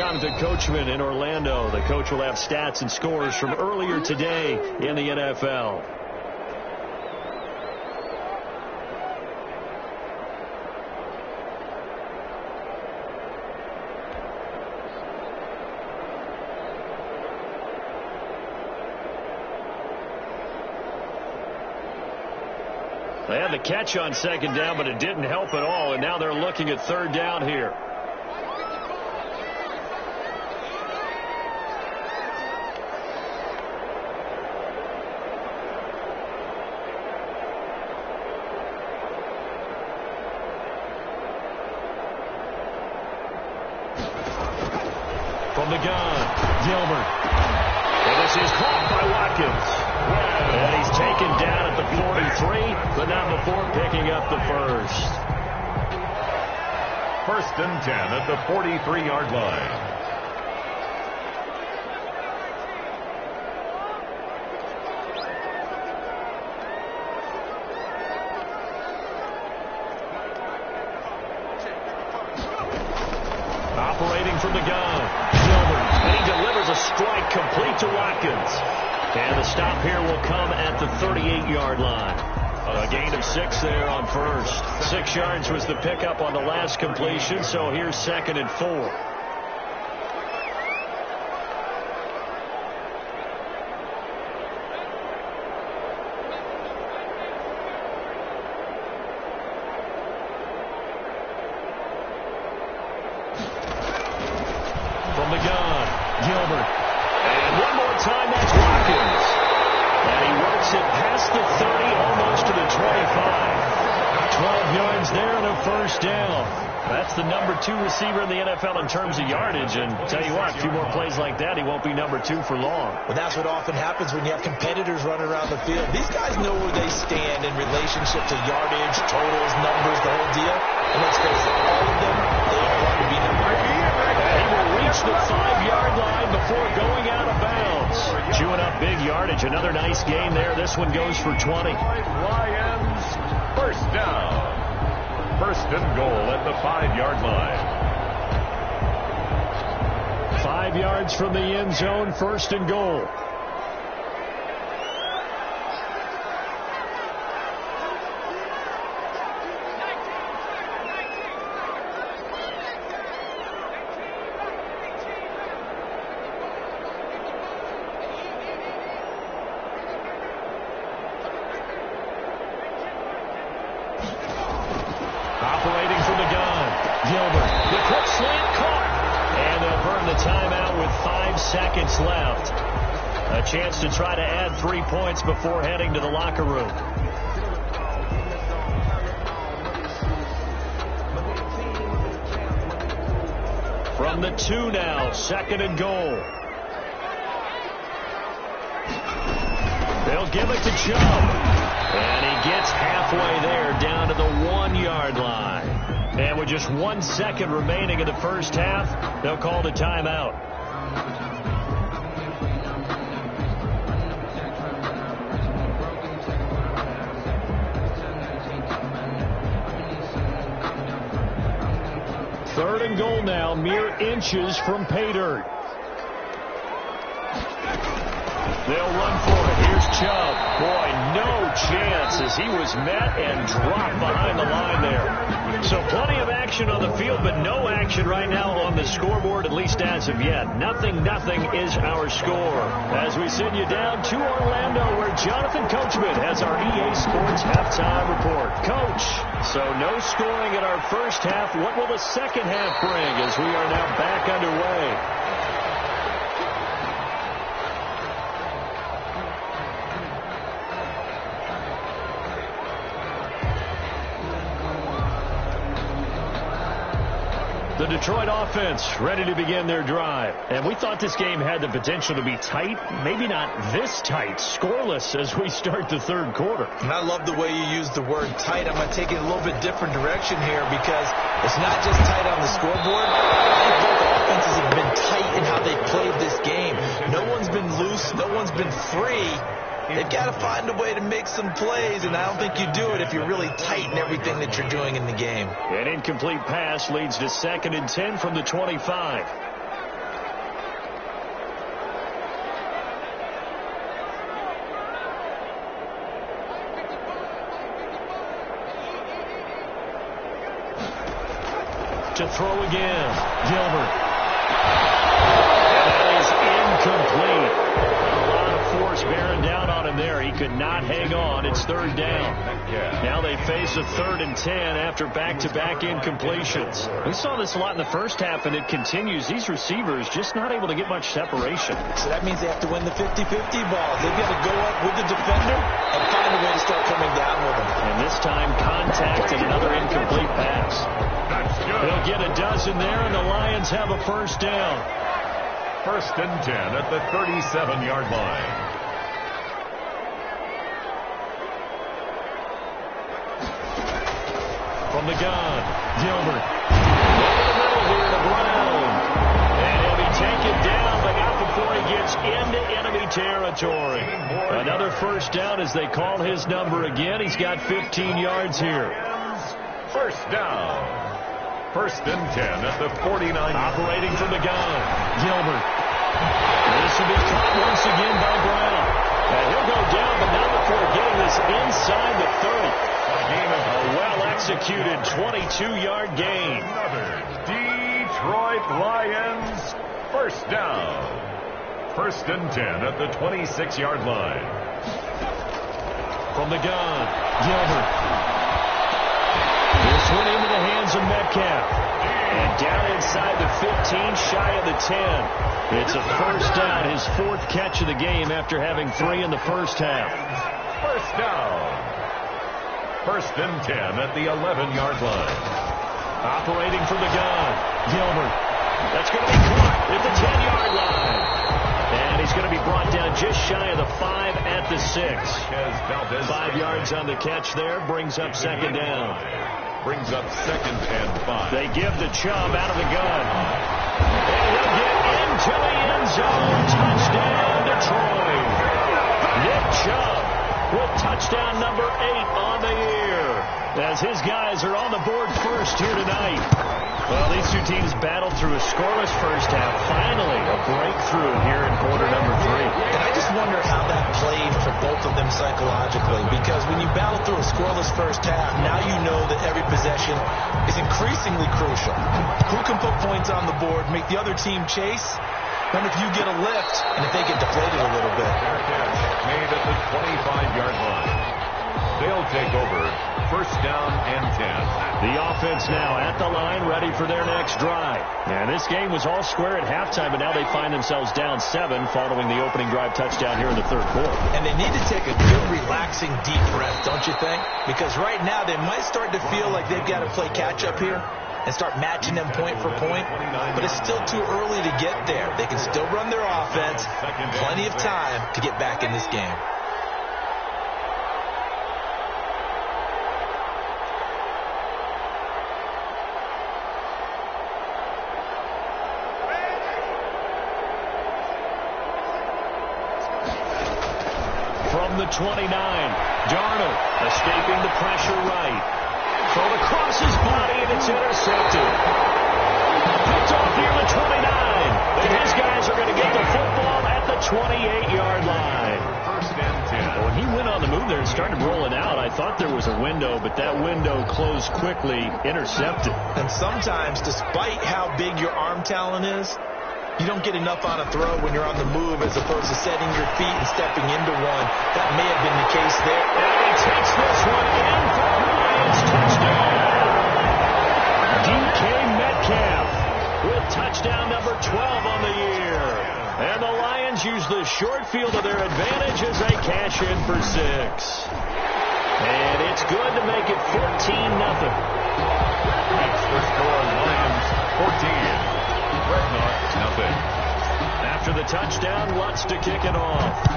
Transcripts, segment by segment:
Jonathan Coachman in Orlando. The coach will have stats and scores from earlier today in the NFL. They had the catch on second down, but it didn't help at all, and now they're looking at third down here. From the gun, Gilbert. And this is caught by Watkins. And he's taken down at the 43, but not before picking up the first. 1st and 10 at the 43-yard line. Operating from the gun, Gilbert. And he delivers a strike complete to Watkins. And the stop here will come at the 38-yard line. A gain of 6 there on first. 6 yards was the pickup on the last completion, so here's 2nd and 4. From the gun, Gilbert. And one more time, that's Watkins. And he works it past the 30, almost to the 25. 12 yards there and a first down. That's the number 2 receiver in the NFL in terms of yardage. And tell you what, a few more plays like that, he won't be number 2 for long. Well, that's what often happens when you have competitors running around the field. These guys know where they stand in relationship to yardage, totals, numbers, the whole deal. And let's face it, all of them, they all want to be number 1. He will reach the 5-yard line before going out of bounds. Chewing up big yardage. Another nice gain there. This one goes for 20. Lions, 1st down. 1st and goal at the 5-yard line. 5 yards from the end zone, 1st and goal. Operating from the gun, Gilbert. The quick slant caught. And they'll burn the timeout with 5 seconds left. A chance to try to add 3 points before heading to the locker room. From the 2 now, 2nd and goal. They'll give it to Chubb. And he gets halfway there, down to the 1-yard line. And with just 1 second remaining in the first half, they'll call the timeout. Third and goal now, mere inches from pay dirt. They'll run for it. Here's Chubb. Boy, no chance as he was met and dropped behind the line there. So plenty of action on the field, but no action right now on the scoreboard, at least as of yet. Nothing is our score. As we send you down to Orlando, where Jonathan Coachman has our EA Sports halftime report. Coach, so no scoring in our first half. What will the second half bring as we are now back underway? The Detroit offense ready to begin their drive. And we thought this game had the potential to be tight, maybe not this tight, scoreless as we start the third quarter. And I love the way you use the word tight. I'm going to take it a little bit different direction here because it's not just tight on the scoreboard. I think both offenses have been tight in how they played this game. No one's been loose. No one's been free. They've got to find a way to make some plays, and I don't think you do it if you're really tight in everything that you're doing in the game. An incomplete pass leads to 2nd and 10 from the 25. to throw again. Gilbert. And that is incomplete. A lot of force bearing down on him there. He could not hang on. It's third down. Now they face a 3rd and 10 after back-to-back incompletions. We saw this a lot in the first half, and it continues. These receivers just not able to get much separation. So that means they have to win the 50-50 balls. They've got to go up with the defender and find a way to start coming down with them. And this time, contact and another incomplete pass. They'll get a dozen there, and the Lions have a first down. 1st and 10 at the 37-yard line. From the gun, Gilbert. Over the middle here to Brown. And he'll be taken down, but not before he gets into enemy territory. Another first down as they call his number again. He's got 15 yards here. First down. 1st and 10 at the 49. Operating from the gun, Gilbert. This will be caught once again by Brown. And he'll go down, but not before getting this inside the 30. A well-executed 22-yard gain. Another Detroit Lions first down. 1st and 10 at the 26-yard line. From the gun, Gilbert. This one into the hands of Metcalf. And down inside the 15, shy of the 10. It's a first down, his 4th catch of the game after having 3 in the first half. First down. 1st and 10 at the 11-yard line. Operating from the gun, Gilbert. That's going to be caught at the 10-yard line. And he's going to be brought down just shy of the 5 at the 6. 5 yards on the catch there, brings up 2nd down. Brings up 2nd and 5. They give the Chubb out of the gun. And he'll get into the end zone. Touchdown, Detroit. Nick Chubb with touchdown number 8 on the year, as his guys are on the board first here tonight. Well, these two teams battled through a scoreless first half. Finally, a breakthrough here in quarter number 3. And I just wonder how that played for both of them psychologically, because when you battle through a scoreless first half, now you know that every possession is increasingly crucial. Who can put points on the board, make the other team chase? And if you get a lift, and if they get deflated a little bit. Made at the 25-yard line. They'll take over 1st down and 10. The offense now at the line, ready for their next drive. And this game was all square at halftime, but now they find themselves down 7 following the opening drive touchdown here in the 3rd quarter. And they need to take a good, relaxing, deep breath, don't you think? Because right now they might start to feel like they've got to play catch-up here and start matching them point for point, but it's still too early to get there. They can still run their offense. Plenty of time to get back in this game. From the 29, Darnold escaping the pressure right. Thrown across his body, and it's intercepted. Picked off near the 29. And his guys are going to get the football at the 28-yard line. 1st and 10. When he went on the move there and started rolling out, I thought there was a window, but that window closed quickly, intercepted. And sometimes, despite how big your arm talent is, you don't get enough on a throw when you're on the move as opposed to setting your feet and stepping into one. That may have been the case there. And he takes this one in for the Lions touchdown. DK Metcalf with touchdown number 12 on the year. And the Lions use the short field to their advantage as they cash in for 6. And it's good to make it 14-0. Extra score, Lions 14. Dreadnought, nothing. After the touchdown, Lutz to kick it off.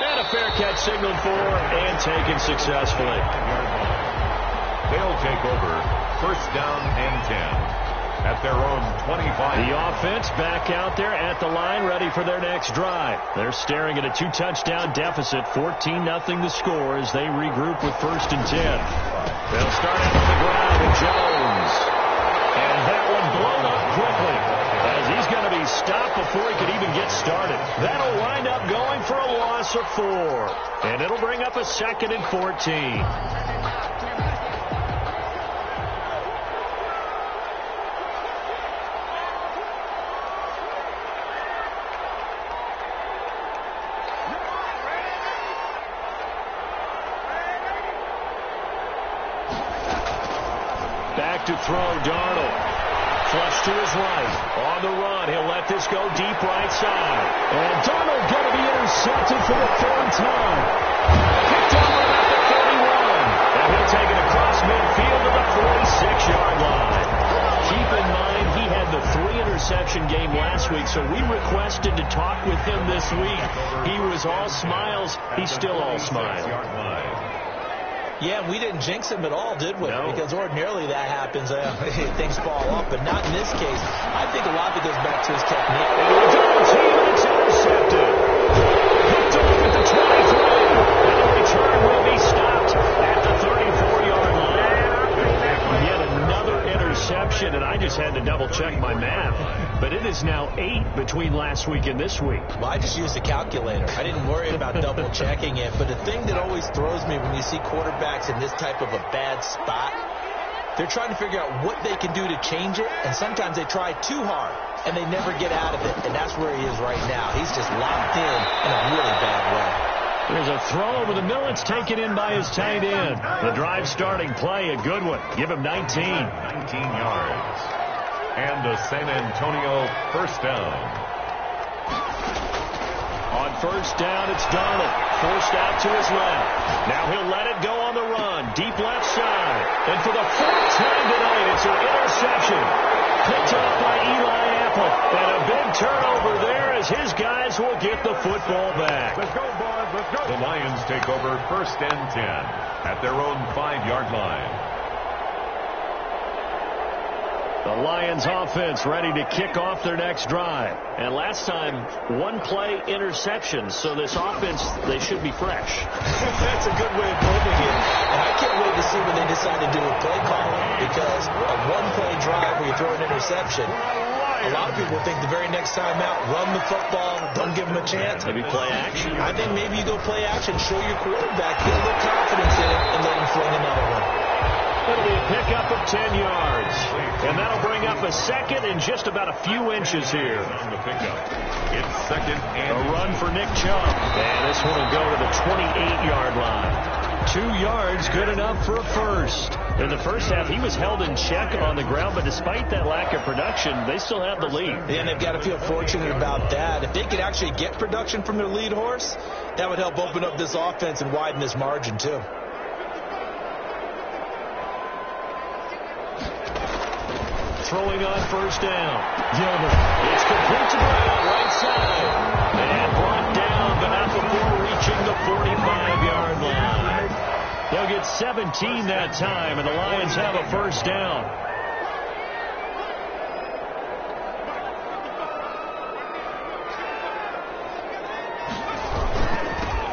And a fair catch signaled for and taken successfully. They'll take over 1st down and 10 at their own 25. The offense back out there at the line, ready for their next drive. They're staring at a 2-touchdown deficit, 14-0 the score as they regroup with 1st and 10. They'll start out on the ground with Jones. And that one blown up quickly as he's going to be stopped before he could even get started. That'll wind up going for a loss of 4. And it'll bring up a 2nd and 14. back to throw. Darnold. Flush to his right. On the run. He'll let this go deep right side. And Darnold going to be intercepted for the third time. Picked up about the 31. And he'll take it across midfield to the 46-yard line. Keep in mind, he had the 3-interception game last week, so we requested to talk with him this week. He was all smiles. He's still all smiles. Yeah, we didn't jinx him at all, did we? No. Because ordinarily that happens. Things fall off, but not in this case. I think a lot of it goes back to his technique. Double team, and it's intercepted. Picked off at the 23. And the return will be stopped at the 34-yard line. Yet another interception, and I just had to double-check my math. But it is now 8 between last week and this week. Well, I just used a calculator. I didn't worry about double-checking it. But the thing that always throws me when you see quarterbacks in this type of a bad spot, they're trying to figure out what they can do to change it, and sometimes they try too hard, and they never get out of it. And that's where he is right now. He's just locked in a really bad way. There's a throw over the middle. It's taken in by his tight end. The drive starting play, a good one. Give him 19. 19 yards. And a San Antonio first down. On first down, it's Darnold. Forced out to his left. Now he'll let it go on the run. Deep left side. And for the fourth time tonight, it's an interception. Picked off by Eli Apple. And a big turnover there as his guys will get the football back. Let's go, boys. Let's go. The Lions take over first and 10 at their own 5-yard line. The Lions offense ready to kick off their next drive. And last time, one-play interception. So this offense, they should be fresh. That's a good way of moving it. And I can't wait to see when they decide to do a play call. Because a one-play drive where you throw an interception, a lot of people think the very next time out, run the football, don't give them a chance. Maybe play action. I think maybe you go play action, show your quarterback, get a little confidence in it, and let him fling another one. It'll be a pickup of 10 yards. And that'll bring up a second in just about a few inches here. On the pickup. It's second and a run for Nick Chubb. And this one will go to the 28-yard line. 2 yards, good enough for a first. In the first half, he was held in check on the ground, but despite that lack of production, they still have the lead. Yeah, and they've got to feel fortunate about that. If they could actually get production from their lead horse, that would help open up this offense and widen this margin, too. Throwing on first down. Gilbert. It's complete to Brown, right side. And brought down, but not before reaching the 45-yard line. They'll get 17 that time, and the Lions have a first down.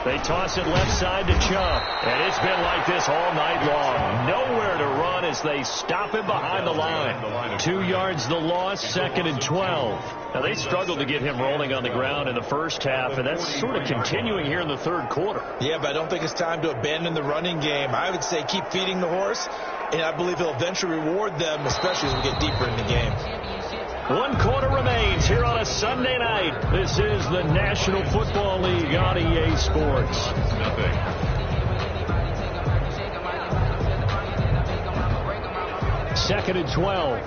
They toss it left side to Chubb. And it's been like this all night long. Nowhere to run as they stop him behind the line. 2 yards the loss, second and 12. Now, they struggled to get him rolling on the ground in the first half, and that's sort of continuing here in the third quarter. Yeah, but I don't think it's time to abandon the running game. I would say keep feeding the horse, and I believe he'll eventually reward them, especially as we get deeper in the game. 1 quarter remains here on a Sunday night. This is the National Football League on EA Sports. Second and 12.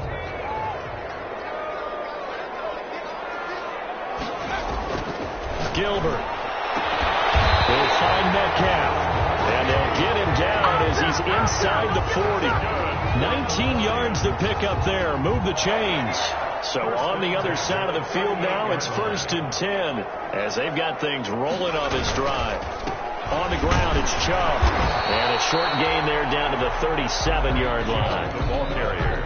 Gilbert will find Metcalf, and they'll get him down as he's inside the 40. 19 yards to pick up there. Move the chains. So on the other side of the field now, it's first and 10 as they've got things rolling on this drive. On the ground, it's Chubb. And a short gain there down to the 37-yard line. The ball carrier.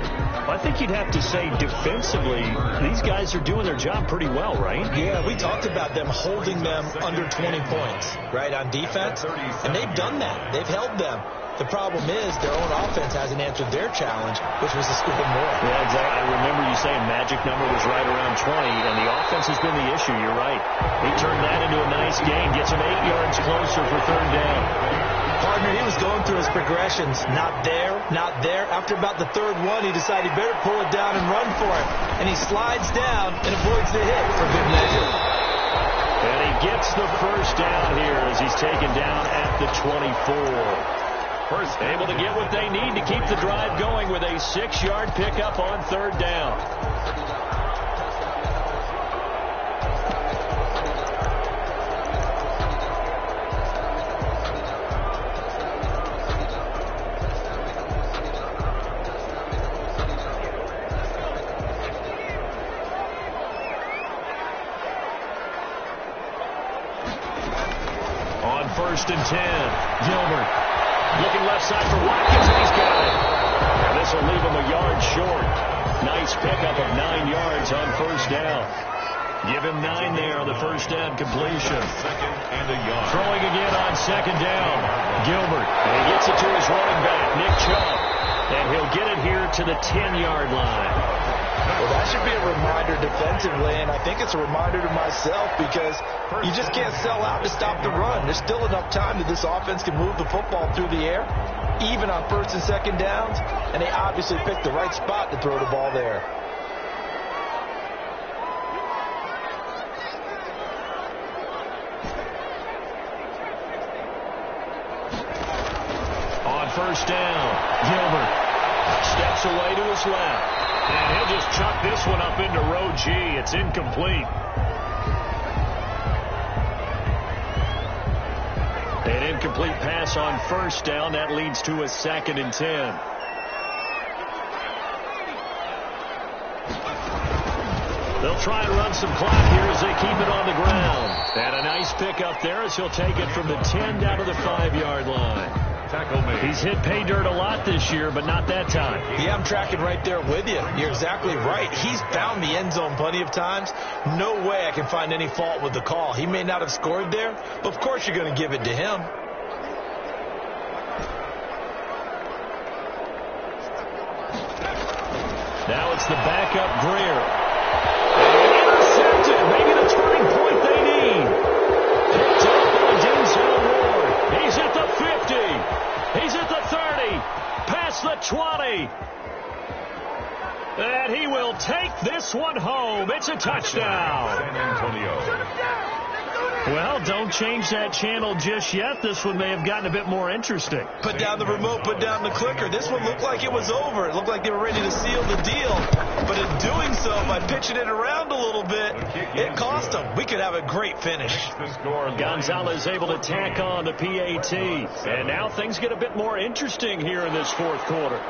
I think you'd have to say defensively, these guys are doing their job pretty well, right? Yeah, we talked about them holding them under 20 points, right, on defense. And they've done that. They've held them. The problem is their own offense hasn't answered their challenge, which was to score more. Yeah, exactly. I remember you saying magic number was right around 20, and the offense has been the issue. You're right. He turned that into a nice gain, gets him 8 yards closer for third down. Partner, he was going through his progressions. Not there, not there. After about the third one, he decided he better pull it down and run for it. And he slides down and avoids the hit for good measure. And he gets the first down here as he's taken down at the 24. First, able to get what they need to keep the drive going with a 6-yard pickup on third down. On first and 10, Gilbert. Looking left side for Watkins, and he's got it. And this will leave him a yard short. Nice pickup of 9 yards on first down. Give him 9 there on the first down completion. second and a yard. Throwing again on second down. Gilbert. And he gets it to his running back, Nick Chubb. And he'll get it here to the 10-yard line. Well, that should be a reminder defensively, and I think it's a reminder to myself because you just can't sell out to stop the run. There's still enough time that this offense can move the football through the air, even on first and second downs, and they obviously picked the right spot to throw the ball there. On first down, Gilbert steps away to his left. And he'll just chuck this one up into row G. It's incomplete. An incomplete pass on first down. That leads to a 2nd and 10. They'll try and run some clock here as they keep it on the ground. And a nice pickup there as he'll take it from the 10 down to the 5-yard line. Tackle made. He's hit pay dirt a lot this year, but not that time. Yeah, I'm tracking right there with you. You're exactly right. He's found the end zone plenty of times. No way I can find any fault with the call. He may not have scored there, but of course you're going to give it to him. Now it's the backup Greer. Intercepted. Maybe the turning point they need. Picked up by Denzel Ward. He's at the 50. He's at the 30. Past the 20. And he will take this one home. It's a touchdown. San Antonio. Well, don't change that channel just yet. This one may have gotten a bit more interesting. Put down the remote, put down the clicker. This one looked like it was over. It looked like they were ready to seal the deal. But in doing so, by pitching it around a little bit, it cost them. We could have a great finish. Gonzalez able to tack on the PAT. And now things get a bit more interesting here in this fourth quarter.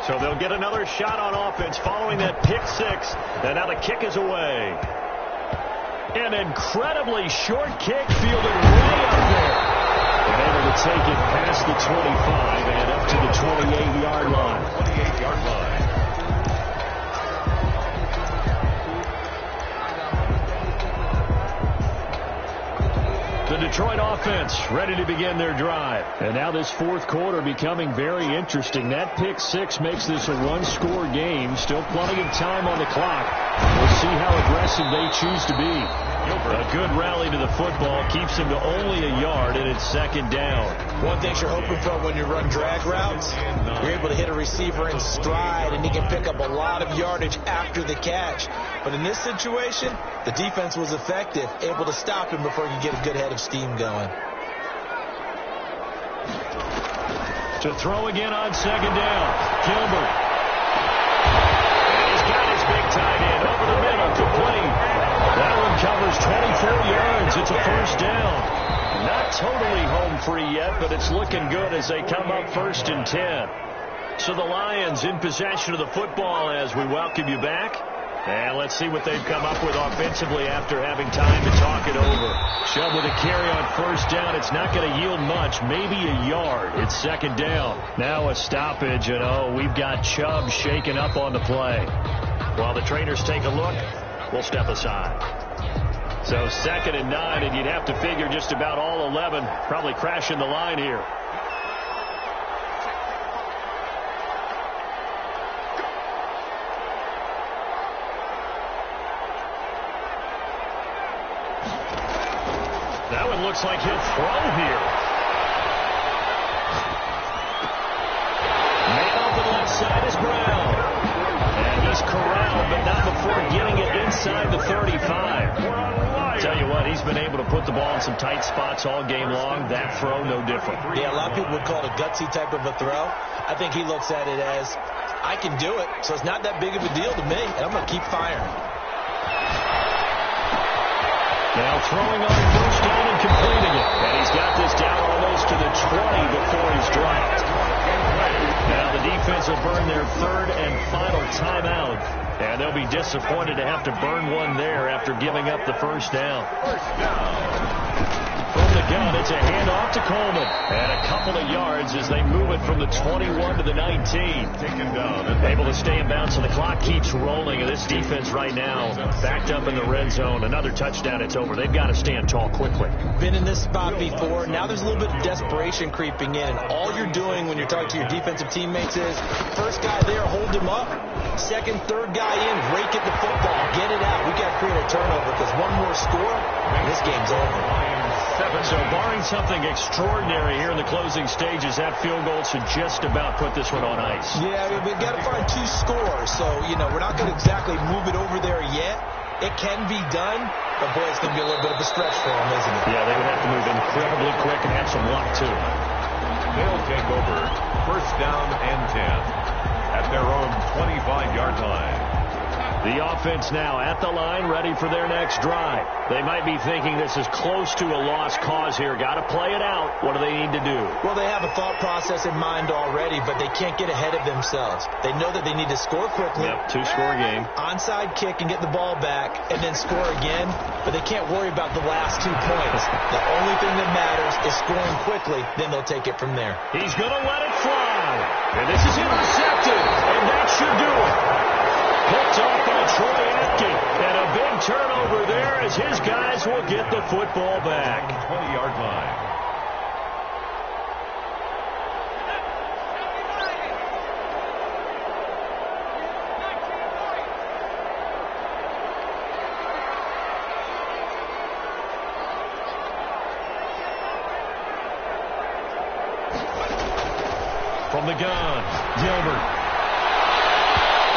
So they'll get another shot on offense following that pick six. And now the kick is away. An incredibly short kick fielded way up there. And able to take it past the 25 and up to the 28-yard line. 28-yard line. The Detroit offense ready to begin their drive. And now this fourth quarter becoming very interesting. That pick six makes this a one-score game. Still plenty of time on the clock. We'll see how aggressive they choose to be. A good rally to the football keeps him to only a yard, and it's second down. One thing you're hoping for when you run drag routes, you're able to hit a receiver in stride, and he can pick up a lot of yardage after the catch. But in this situation, the defense was effective, able to stop him before he could get a good head of steam going. To throw again on second down, Gilbert. And he's got his big tight end over the middle, complete. That one covers 24 yards. It's a first down. Not totally home free yet, but it's looking good as they come up first and 10. So the Lions in possession of the football as we welcome you back. And let's see what they've come up with offensively after having time to talk it over. Chubb with a carry on first down. It's not going to yield much, maybe a yard. It's second down. Now a stoppage, and we've got Chubb shaken up on the play. While the trainers take a look, we'll step aside. So second and 9, and you'd have to figure just about all 11 probably crashing the line here. That one looks like he'll throw here. Man open left side is Brown. And he's corralled, but not before getting it inside the 35. For a some tight spots all game long. That throw, no different. Yeah, a lot of people would call it a gutsy type of a throw. I think he looks at it as, I can do it, so it's not that big of a deal to me, and I'm going to keep firing. Now throwing on first down and completing it. And he's got this down almost to the 20 before he's dropped. Now the defense will burn their third and final timeout. And they'll be disappointed to have to burn one there after giving up the first down. From the gun, it's a handoff to Coleman. And a couple of yards as they move it from the 21 to the 19. Taken down. Able to stay in bounds, so the clock keeps rolling. And this defense right now backed up in the red zone. Another touchdown, it's over. They've got to stand tall quickly. Been in this spot before. Now there's a little bit of desperation creeping in. And all you're doing when you're talking to your defensive teammates is, first guy there, hold him up. Second, third guy in, rake at the football. Get it out. We got to create a turnover because one more score, and this game's over. So barring something extraordinary here in the closing stages, that field goal should just about put this one on ice. Yeah, we've got to find 2 scores. So, we're not going to exactly move it over there yet. It can be done, but boy, it's going to be a little bit of a stretch for them, isn't it? Yeah, they would have to move incredibly quick and have some luck, too. They'll take over first down and 10 at their own 25-yard line. The offense now at the line, ready for their next drive. They might be thinking this is close to a lost cause here. Got to play it out. What do they need to do? Well, they have a thought process in mind already, but they can't get ahead of themselves. They know that they need to score quickly. Yep, 2-score game. Onside kick and get the ball back, and then score again. But they can't worry about the last 2 points. The only thing that matters is scoring quickly. Then they'll take it from there. He's going to let it fly. And this is intercepted. And that should do it. Picked off by Troy Apke. And a big turnover there as his guys will get the football back. 20-yard line. From the gun, Gilbert.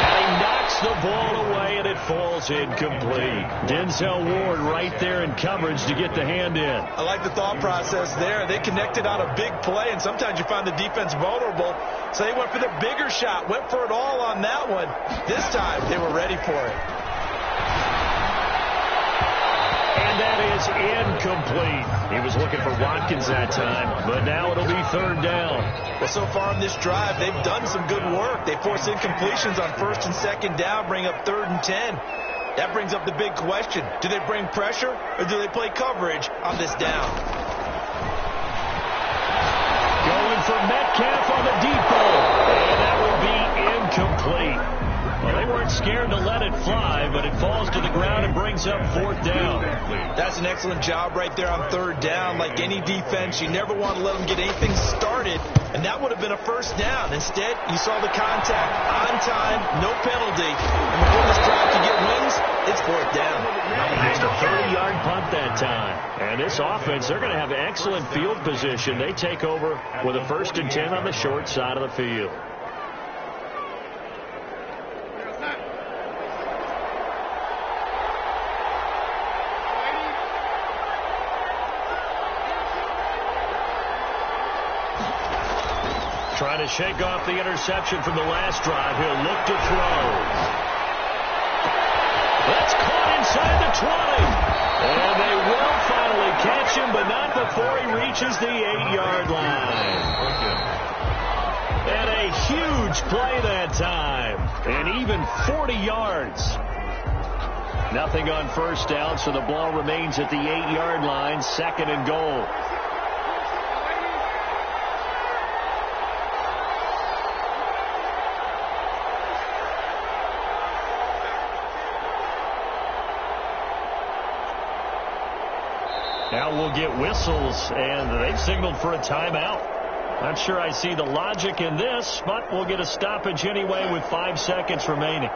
And he knocks the ball away, and it falls incomplete. Denzel Ward right there in coverage to get the hand in. I like the thought process there. They connected on a big play, and sometimes you find the defense vulnerable. So they went for the bigger shot, went for it all on that one. This time, they were ready for it. And that is incomplete. He was looking for Watkins that time, but now it'll be third down. Well, so far on this drive, they've done some good work. They force incompletions on first and second down, bring up 3rd and 10. That brings up the big question. Do they bring pressure, or do they play coverage on this down? Going for Metcalf on the deep ball, and that will be incomplete. Well, they weren't scared to let it fly, but it falls to the ground and brings up 4th down. That's an excellent job right there on 3rd down. Like any defense, you never want to let them get anything started, and that would have been a first down. Instead, you saw the contact on time, no penalty, and before this drive can get wings, it's 4th down. Just a 30-yard punt that time. And this offense, they're going to have excellent field position. They take over with a 1st and 10 on the short side of the field. Trying to shake off the interception from the last drive. He'll look to throw. That's caught inside the 20. And they will finally catch him, but not before he reaches the 8-yard line. And a huge play that time. And even 40 yards. Nothing on first down, so the ball remains at the 8-yard line, 2nd and goal. Now we'll get whistles, and they've signaled for a timeout. Not sure I see the logic in this, but we'll get a stoppage anyway with 5 seconds remaining.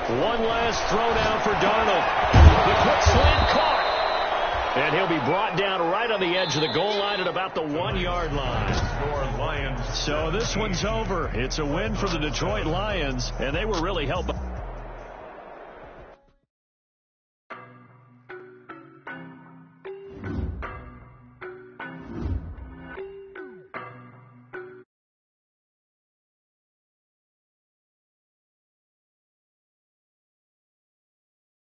One last throw down for Darnold. The quick slant caught. And he'll be brought down right on the edge of the goal line at about the 1-yard line. So this one's over. It's a win for the Detroit Lions, and they were really helped.